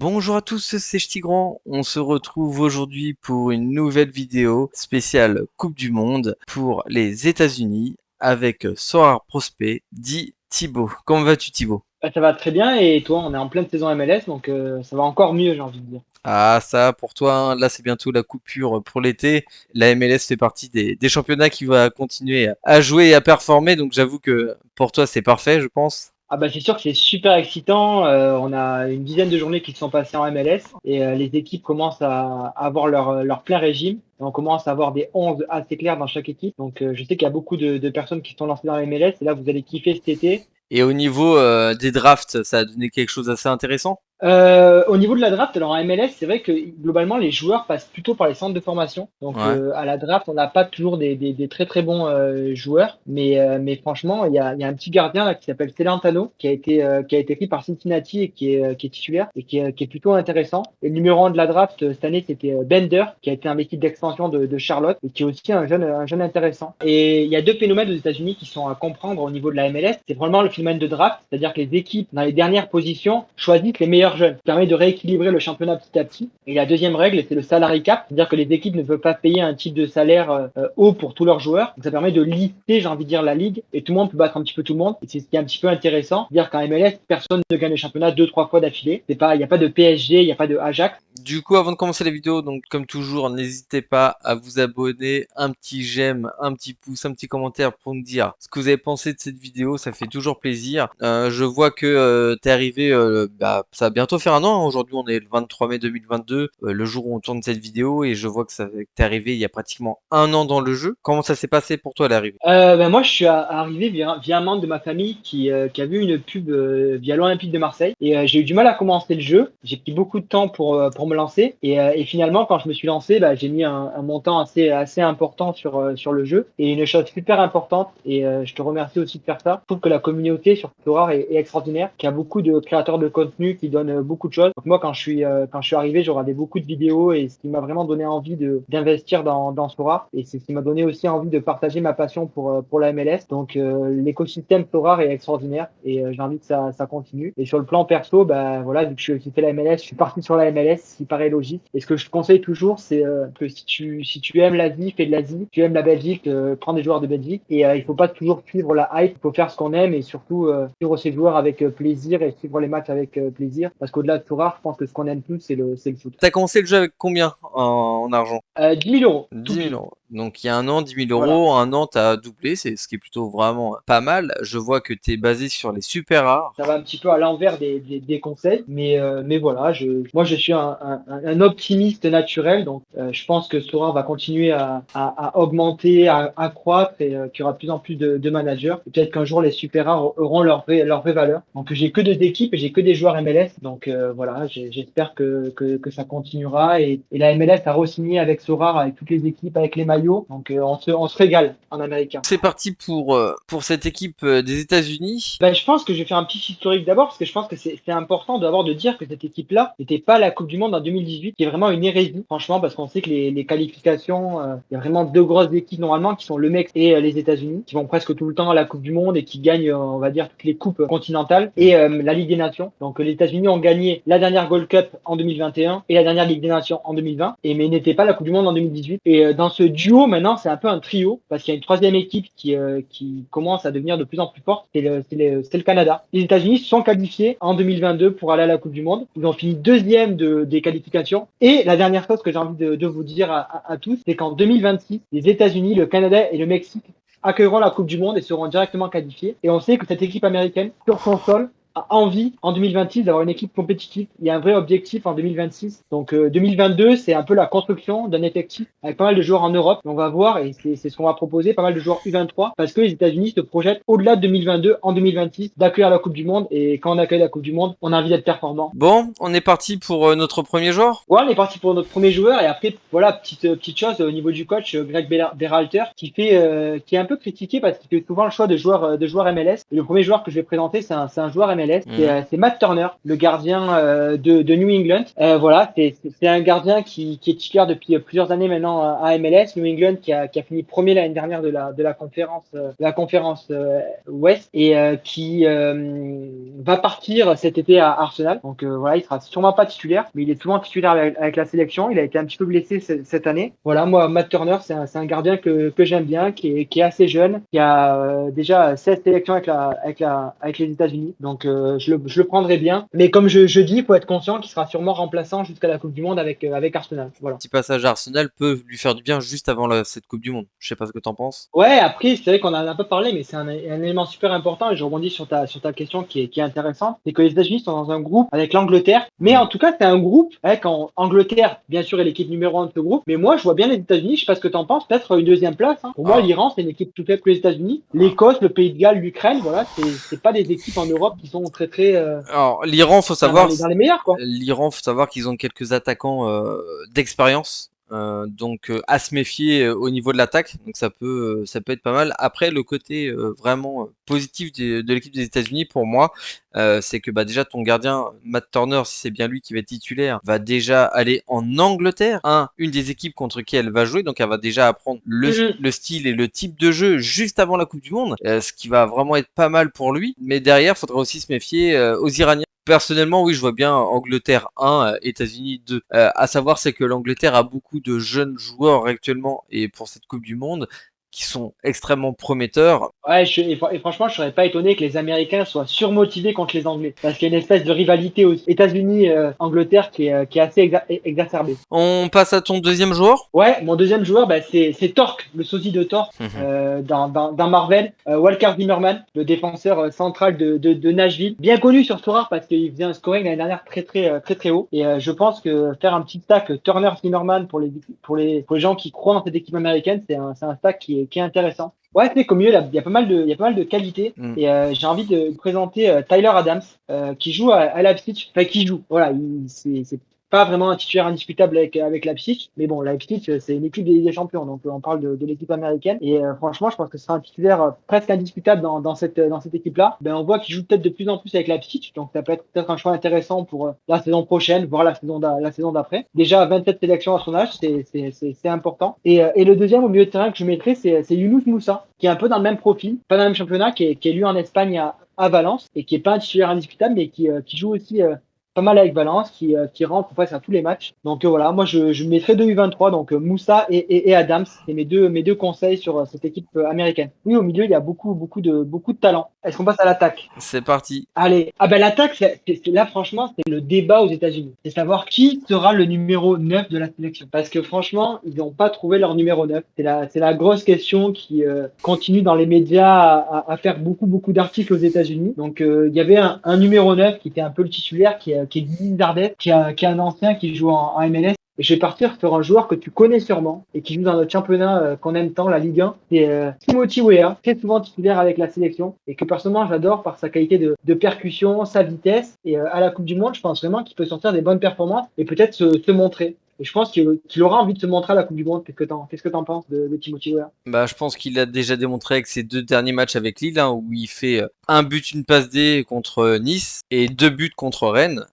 Bonjour à tous, c'est Ch'Tigran. On se retrouve aujourd'hui pour une nouvelle vidéo spéciale Coupe du Monde pour les États-Unis avec Sorar Prospect, dit Thibaut. Comment vas-tu, Thibaut? Ça va très bien et toi, on est en pleine saison MLS, donc ça va encore mieux, j'ai envie de dire. Ah, ça pour toi, hein, là c'est bientôt la coupure pour l'été. La MLS fait partie des championnats qui va continuer à jouer et à performer, donc j'avoue que pour toi c'est parfait, je pense. Ah bah c'est sûr que c'est super excitant. On a une dizaine de journées qui se sont passées en MLS et les équipes commencent à avoir leur plein régime. Et on commence à avoir des 11 assez clairs dans chaque équipe. Donc je sais qu'il y a beaucoup de personnes qui sont lancées dans la MLS et là vous allez kiffer cet été. Et au niveau des drafts, ça a donné quelque chose d'assez intéressant. Au niveau de la draft, alors en MLS, c'est vrai que globalement, les joueurs passent plutôt par les centres de formation. Donc Ouais. à la draft, on n'a pas toujours des très très bons joueurs, mais franchement, il y a un petit gardien là qui s'appelle Celentano, qui a été pris par Cincinnati et qui est titulaire et qui est plutôt intéressant. Et le numéro 1 de la draft cette année, c'était Bender, qui a été un équipe d'extension de Charlotte et qui est aussi un jeune intéressant. Et il y a deux phénomènes aux États-Unis qui sont à comprendre au niveau de la MLS. C'est vraiment le phénomène de draft, c'est-à-dire que les équipes dans les dernières positions choisissent les meilleurs jeunes. Ça permet de rééquilibrer le championnat petit à petit. Et la deuxième règle, c'est le salary cap, c'est-à-dire que les équipes ne peuvent pas payer un type de salaire haut pour tous leurs joueurs. Donc ça permet de lisser, j'ai envie de dire, la ligue et tout le monde peut battre un petit peu tout le monde. Et c'est ce qui est un petit peu intéressant, c'est-à-dire qu'en MLS, personne ne gagne le championnat deux, trois fois d'affilée. C'est pas, il n'y a pas de PSG, il n'y a pas de Ajax. Du coup, avant de commencer la vidéo, donc comme toujours, n'hésitez pas à vous abonner, un petit j'aime, un petit pouce, un petit commentaire pour me dire ce que vous avez pensé de cette vidéo, ça fait toujours plaisir. Je vois que t'es arrivé, ça va bientôt faire un an, hein. Aujourd'hui on est le 23 mai 2022, le jour où on tourne cette vidéo, et je vois que que t'es arrivé il y a pratiquement un an dans le jeu. Comment ça s'est passé pour toi l'arrivée? Moi, je suis arrivé via un membre de ma famille qui a vu une pub via l'Olympique de Marseille. Et j'ai eu du mal à commencer le jeu. J'ai pris beaucoup de temps pour me lancer. Et finalement, quand je me suis lancé, bah, j'ai mis un montant assez important sur le jeu. Et une chose super importante, et je te remercie aussi de faire ça, je trouve que la communauté sur Florar est extraordinaire, qu'il y a beaucoup de créateurs de contenu qui donnent beaucoup de choses. Donc moi, quand je suis arrivé, j'ai regardé beaucoup de vidéos et ce qui m'a vraiment donné envie d'investir dans Sora. Et c'est ce qui m'a donné aussi envie de partager ma passion pour la MLS. Donc l'écosystème Sora est extraordinaire et j'ai envie que ça continue. Et sur le plan perso, bah voilà, vu que je fais la MLS, je suis parti sur la MLS, ce qui paraît logique. Et ce que je conseille toujours, c'est que si tu aimes l'Asie, fais de l'Asie. Tu aimes la Belgique, prends des joueurs de Belgique. Et il faut pas toujours suivre la hype, il faut faire ce qu'on aime et surtout suivre ses joueurs avec plaisir et suivre les matchs avec plaisir. Parce qu'au-delà de Sora, je pense que ce qu'on aime plus, c'est le foot. T'as commencé le jeu avec combien en argent? 10 000 euros, tout 10 000 pile. euros. Donc il y a un an, 10 000 Voilà. euros, un an, t'as doublé, c'est ce qui est plutôt vraiment pas mal. Je vois que t'es basé sur les super rares. Ça va un petit peu à l'envers des conseils, mais voilà, moi je suis un optimiste naturel, donc je pense que Sora va continuer à augmenter, à croître et qu'il y aura de plus en plus de managers. Et peut-être qu'un jour les super rares auront leur vraie valeur. Donc j'ai que deux équipes et j'ai que des joueurs MLS, donc voilà, j'espère que ça continuera et la MLS a re-signé avec Sora, avec toutes les équipes, avec les maillots, donc on se régale en américain. C'est parti pour cette équipe des États-Unis. Ben, je pense que je vais faire un petit historique d'abord parce que je pense que c'est important d'abord de dire que cette équipe-là n'était pas à la Coupe du Monde en 2018, qui est vraiment une hérésie, franchement, parce qu'on sait que les qualifications, il y a vraiment deux grosses équipes normalement qui sont le Mexique et les États-Unis, qui vont presque tout le temps à la Coupe du Monde et qui gagnent, on va dire, toutes les coupes continentales et la Ligue des Nations. Donc les États-Unis ont gagné la dernière Gold Cup en 2021 et la dernière Ligue des Nations en 2020, mais n'étaient pas à la Coupe du Monde en 2018. Et dans ce duo, maintenant, c'est un peu un trio parce qu'il y a une troisième équipe qui commence à devenir de plus en plus forte, c'est le Canada. Les États-Unis se sont qualifiés en 2022 pour aller à la Coupe du Monde. Ils ont fini deuxième des qualifications. Et la dernière chose que j'ai envie de vous dire à tous, c'est qu'en 2026, les États-Unis, le Canada et le Mexique accueilleront la Coupe du Monde et seront directement qualifiés. Et on sait que cette équipe américaine, sur son sol, a envie en 2026 d'avoir une équipe compétitive. Il y a un vrai objectif en 2026. Donc 2022, c'est un peu la construction d'un effectif avec pas mal de joueurs en Europe. On va voir et c'est ce qu'on va proposer, pas mal de joueurs U23 parce que les États-Unis se projettent au-delà de 2022 en 2026 d'accueillir la Coupe du Monde et quand on accueille la Coupe du Monde, on a envie d'être performant. Bon, on est parti pour notre premier joueur. Ouais, on est parti pour notre premier joueur et après voilà petite chose au niveau du coach Greg Berhalter qui est un peu critiqué parce qu'il fait souvent le choix de joueurs MLS. Et le premier joueur que je vais présenter c'est un joueur MLS MLS, Mhm. c'est Matt Turner, le gardien de New England. Voilà, c'est un gardien qui est titulaire depuis plusieurs années maintenant à MLS. New England qui a fini premier l'année dernière de la conférence Ouest et qui va partir cet été à Arsenal. Donc voilà, il sera sûrement pas titulaire, mais il est souvent titulaire avec la sélection. Il a été un petit peu blessé cette année. Voilà, moi, Matt Turner, c'est un gardien que j'aime bien, qui est assez jeune, qui a déjà 16 sélections avec les États-Unis. Donc je le prendrai bien. Mais comme je dis, il faut être conscient qu'il sera sûrement remplaçant jusqu'à la Coupe du Monde avec Arsenal. Voilà. Petit passage à Arsenal peut lui faire du bien juste avant cette Coupe du Monde. Je sais pas ce que t'en penses. Ouais, après, c'est vrai qu'on en a un peu parlé, mais c'est un élément super important et je rebondis sur ta question qui est intéressante. C'est que les États-Unis sont dans un groupe avec l'Angleterre, mais Mhm. en tout cas, c'est un groupe avec Angleterre, bien sûr, est l'équipe numéro un de ce groupe, mais moi, je vois bien les États-Unis, je sais pas ce que t'en penses, peut-être une deuxième place, hein. Pour moi, Ah, l'Iran, c'est une équipe plus faible que les États-Unis. L'Écosse, le Pays de Galles, l'Ukraine, voilà, c'est pas des équipes en Europe qui sont très, très, alors, l'Iran, faut enfin, dans savoir, les meilleurs, quoi. qu'ils ont quelques attaquants d'expérience. Donc à se méfier au niveau de l'attaque, donc ça peut être pas mal. Après le côté vraiment positif de l'équipe des États-Unis pour moi, c'est que bah déjà ton gardien Matt Turner, si c'est bien lui qui va être titulaire, va déjà aller en Angleterre, une des équipes contre qui elle va jouer, donc elle va déjà apprendre Mhm. le style et le type de jeu juste avant la Coupe du Monde, ce qui va vraiment être pas mal pour lui. Mais derrière, faudra aussi se méfier aux Iraniens. Personnellement, oui, je vois bien Angleterre 1, États-Unis 2. À savoir, c'est que l'Angleterre a beaucoup de jeunes joueurs actuellement et pour cette Coupe du Monde qui sont extrêmement prometteurs. Ouais, et franchement, je serais pas étonné que les Américains soient surmotivés contre les Anglais, parce qu'il y a une espèce de rivalité aux États-Unis, Angleterre qui est assez exacerbée. On passe à ton deuxième joueur. Ouais, mon deuxième joueur, bah, c'est Torque, le sosie de Torque, dans Marvel, Walker Zimmerman, le défenseur central de Nashville, bien connu sur Sora parce qu'il faisait un scoring l'année dernière très très très très haut. Et je pense que faire un petit stack Turner Zimmerman pour les gens qui croient en cette équipe américaine, c'est un stack qui est intéressant. Ouais, c'est qu'au milieu, là, il y a pas mal de qualités. Hmm. Et j'ai envie de présenter Tyler Adams, qui joue à Leipzig. Enfin, qui joue. Voilà, c'est pas vraiment un titulaire indiscutable avec Leipzig. Mais bon, Leipzig, c'est une équipe des Champions. Donc, on parle de l'équipe américaine. Et franchement, je pense que ce sera un titulaire presque indiscutable dans cette équipe-là. Ben, on voit qu'il joue peut-être de plus en plus avec Leipzig. Donc, ça peut être peut-être un choix intéressant pour la saison prochaine, voire la saison d'après. Déjà, 27 sélections à son âge, c'est important. Et le deuxième au milieu de terrain que je mettrais, c'est Younous Moussa, qui est un peu dans le même profil, pas dans le même championnat, qui est lui en Espagne à Valence et qui est pas un titulaire indiscutable, mais qui joue aussi pas mal avec Valence, qui rentre presque à tous les matchs. Donc voilà, moi je mettrais deux U23, donc Moussa et Adams, c'est mes deux conseils sur cette équipe américaine. Oui, au milieu il y a beaucoup de talent. Est-ce qu'on passe à l'attaque? C'est parti. Allez, ah ben l'attaque, là franchement, c'est le débat aux États-Unis. C'est savoir qui sera le numéro 9 de la sélection. Parce que franchement, ils n'ont pas trouvé leur numéro 9. C'est la grosse question qui continue dans les médias à faire beaucoup d'articles aux États-Unis. Donc il y avait un numéro 9 qui était un peu le titulaire, qui est Guy Zardet, qui est un ancien qui joue en MLS. Et je vais partir sur un joueur que tu connais sûrement et qui joue dans notre championnat qu'on aime tant, la Ligue 1. C'est Timothy Weah, très souvent titulaire avec la sélection et que personnellement j'adore par sa qualité de percussion, sa vitesse. Et à la Coupe du Monde, je pense vraiment qu'il peut sortir des bonnes performances et peut-être se montrer. Et je pense qu'il aura envie de se montrer à la Coupe du Monde. Qu'est-ce que t'en penses de Timothy Weah? Bah, je pense qu'il a déjà démontré avec ses deux derniers matchs avec Lille, où il fait un but, une passe D contre Nice et deux buts contre Rennes.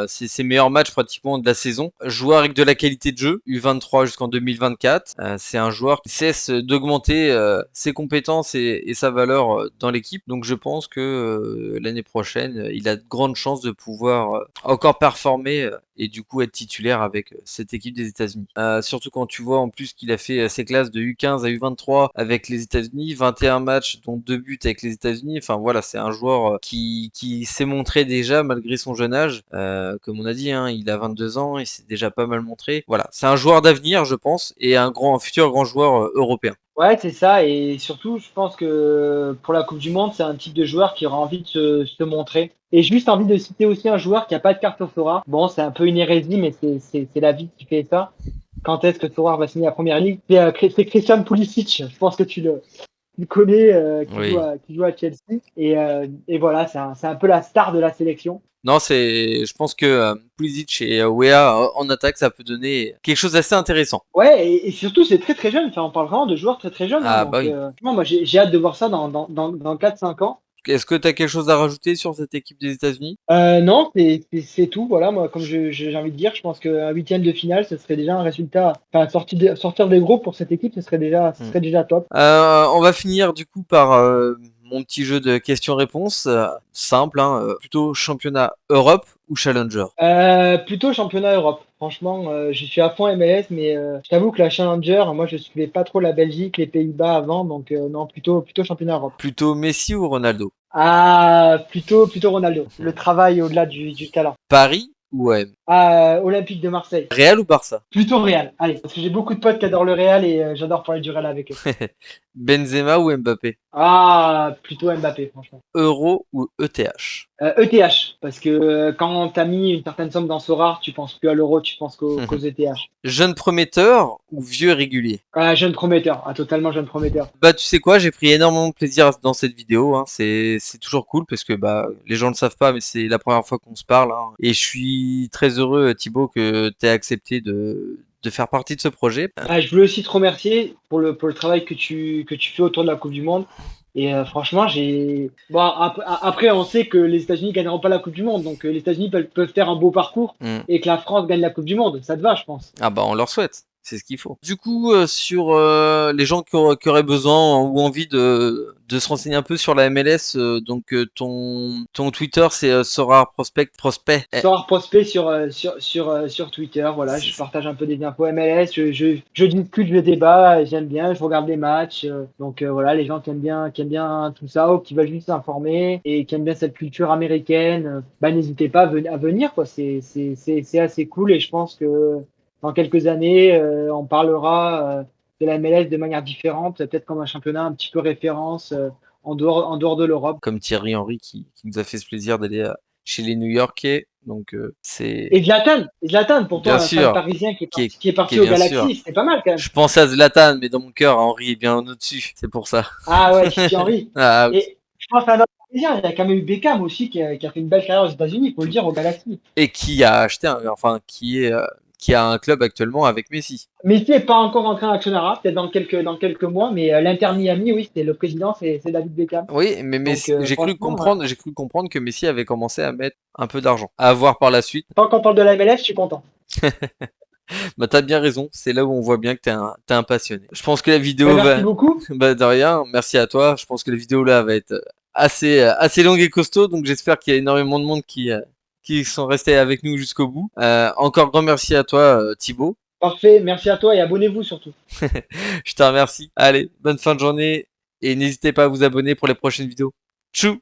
C'est ses meilleurs matchs pratiquement de la saison. Joueur avec de la qualité de jeu, U23 jusqu'en 2024. C'est un joueur qui cesse d'augmenter ses compétences et sa valeur dans l'équipe. Donc je pense que l'année prochaine, il a de grandes chances de pouvoir encore performer et du coup être titulaire avec cette équipe des États-Unis. Surtout quand tu vois en plus qu'il a fait ses classes de U15 à U23 avec les États-Unis, 21 matchs dont 2 buts avec les États-Unis. Enfin voilà, c'est un joueur qui s'est montré déjà malgré son jeune âge. Comme on a dit, il a 22 ans, il s'est déjà pas mal montré. Voilà, c'est un joueur d'avenir, je pense, et un futur grand joueur européen. Ouais, c'est ça. Et surtout, je pense que pour la Coupe du Monde, c'est un type de joueur qui aura envie de se montrer. Et j'ai juste envie de citer aussi un joueur qui a pas de carte sur Sora. Bon, c'est un peu une hérésie, mais c'est la vie qui fait ça. Quand est-ce que Sora va signer la première ligue? C'est Christian Pulisic. Je pense que tu le connais, qui joue Oui. à Chelsea. Et voilà, c'est un peu la star de la sélection. Non, je pense que Pulisic et Weah en attaque, ça peut donner quelque chose d'assez intéressant. Ouais, et surtout, c'est très très jeune. Enfin, on parle vraiment de joueurs très très jeunes, hein. Ah bah Donc, oui. moi, j'ai hâte de voir ça dans 4-5 ans. Est-ce que tu as quelque chose à rajouter sur cette équipe des États-Unis? Non, c'est tout. Voilà, moi, comme j'ai envie de dire, je pense qu'un huitième de finale, ce serait déjà un résultat. Enfin, sortir des groupes pour cette équipe, ce Hmm. serait déjà top. On va finir du coup par mon petit jeu de questions-réponses. Simple, hein, plutôt championnat Europe ou Challenger? Plutôt championnat Europe. Franchement, je suis à fond MLS, mais je t'avoue que la Challenger, moi, je suivais pas trop la Belgique, les Pays-Bas avant, donc non, plutôt championnat Europe. Plutôt Messi ou Ronaldo? Ah, plutôt Ronaldo. Le travail au-delà du talent. Paris ou OM? Ah, Olympique de Marseille. Real ou Barça? Plutôt Real. Allez, parce que j'ai beaucoup de potes qui adorent le Real et j'adore parler du Real avec eux. Benzema ou Mbappé? Ah, plutôt Mbappé, franchement. Euro ou ETH? ETH, parce que quand t'as mis une certaine somme dans Sorare, tu penses plus à l'euro, tu penses qu'aux ETH. Jeune prometteur ou vieux régulier? Ah, jeune prometteur, ah, totalement jeune prometteur. Bah tu sais quoi, j'ai pris énormément de plaisir dans cette vidéo, hein. C'est toujours cool parce que bah les gens ne le savent pas mais c'est la première fois qu'on se parle, hein. Et je suis très heureux Thibaut que tu aies accepté de faire partie de ce projet. Ah, je voulais aussi te remercier pour le travail que tu fais autour de la Coupe du Monde. Et franchement, bon, après, on sait que les États-Unis gagneront pas la Coupe du Monde, donc les États-Unis peuvent faire un beau parcours Hmm. et que la France gagne la Coupe du Monde. Ça te va, je pense. Ah bah on leur souhaite, c'est ce qu'il faut. Du coup, sur les gens qui auraient besoin ou envie de se renseigner un peu sur la MLS, donc ton Twitter c'est Sora Prospect. Sors prospect sur Twitter, voilà, je C'est- partage un peu des infos MLS, je discute, je débat, j'aime bien, je regarde des matchs, donc voilà, les gens qui aiment bien tout ça, ou qui veulent juste s'informer et qui aiment bien cette culture américaine, bah n'hésitez pas à venir, quoi, c'est assez cool et je pense que dans quelques années, on parlera de la MLS de manière différente, peut-être comme un championnat un petit peu référence en dehors de l'Europe. Comme Thierry Henry qui nous a fait ce plaisir d'aller chez les New-Yorkais, donc c'est Et Zlatan, pourtant bien un fan sûr parisien qui est qui est parti au bien sûr. Galaxy, c'était pas mal quand même. Je pensais à Zlatan, mais dans mon cœur, Henry est bien au-dessus, c'est pour ça. Ah ouais, Titi Henry. Ah oui. Et je pense à un autre parisien, il y a quand même eu Beckham aussi qui a fait une belle carrière aux États-Unis, faut le dire, au Galaxy. Et qui a acheté, enfin qui a un club actuellement avec Messi. Messi n'est pas encore entré en actionnariat, peut-être dans quelques mois, mais l'Inter Miami, oui, c'était le président, c'est David Beckham. Oui, mais Donc franchement, J'ai cru comprendre que Messi avait commencé à mettre un peu d'argent. À voir par la suite. tant qu'on parle de la MLS, je suis content. Bah t'as bien raison, c'est là où on voit bien que t'es un passionné. Je pense que la Ben, vidéo merci va, beaucoup. bah de rien, merci à toi. Je pense que la vidéo là va être assez longue et costaud, donc j'espère qu'il y a énormément de monde qui sont restés avec nous jusqu'au bout. Encore grand merci à toi Thibaut. Parfait, merci à toi et abonnez-vous surtout. Je te remercie. Allez, bonne fin de journée et n'hésitez pas à vous abonner pour les prochaines vidéos. Tchou!